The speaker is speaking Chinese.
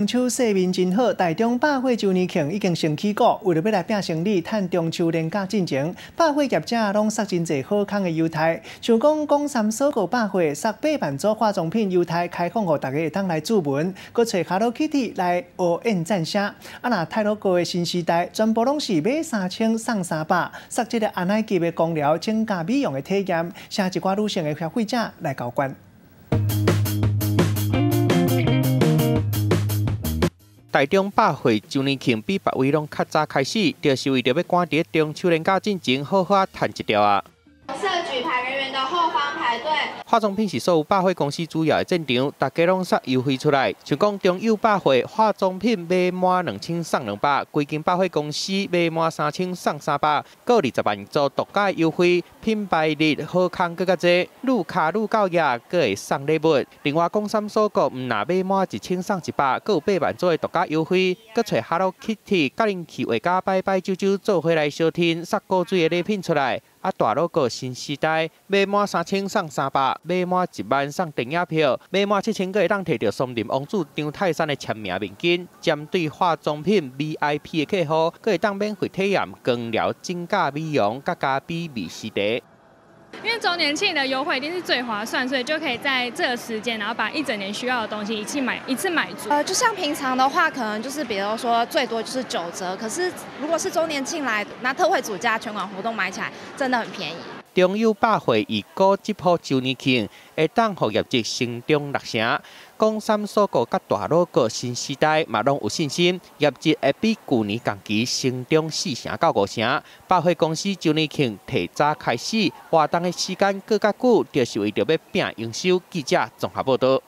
中秋市面真好，台中百货周年庆已经升起鼓，为了要来拼生意、趁中秋连假进前，百货业者拢塞真侪好康的优待，像讲广三所购百货塞8万组化妆品优待，开放予大家会当来注文，搁找 Hello Kitty 来学演赞声。啊，若泰罗哥的新时代，全部拢是买3000送300，塞这个安奈级的光疗增加美容的体验，请一寡女性的消费者来交关。 台中百货周年庆比别位拢较早开始，就是为着要赶伫中秋连假进前好好赚一条啊！设举牌人员的后方排队。化妆品是所有百货公司主要的战场，大家拢塞优惠出来。像讲中友百货化妆品买满2000送200，规间百货公司买满3000送300，各20万组独家优惠，品牌日好康更较多，愈卡愈够野，阁会送礼物。另外，广三所购毋若买满1000送100，阁有8万组的独家优惠，阁找 Hello Kitty 甲恁去画家摆摆啾啾做伙来相听，塞果水的礼品出来。 啊，大路个新时代，买满3000送300，买满1万送电影票，买满7000个会当摕到松林王子张泰山的签名面巾。针对化妆品 VIP 的客户，阁会当免费体验光疗、增加美容、甲加比美食茶。 因为周年庆的优惠一定是最划算，所以就可以在这个时间，然后把一整年需要的东西一次买足。就像平常的话，可能就是比如说最多就是9折，可是如果是周年庆来，那特惠组加全馆活动买起来真的很便宜。中友百货预估这波周年庆会当互业绩成长6成。广三所购甲大路个新时代嘛拢有信心，业绩会比去年同期成长4成到5成。百货公司周年庆提早开始，活动的时间更较久，就是为着要拼营收。记者综合报道。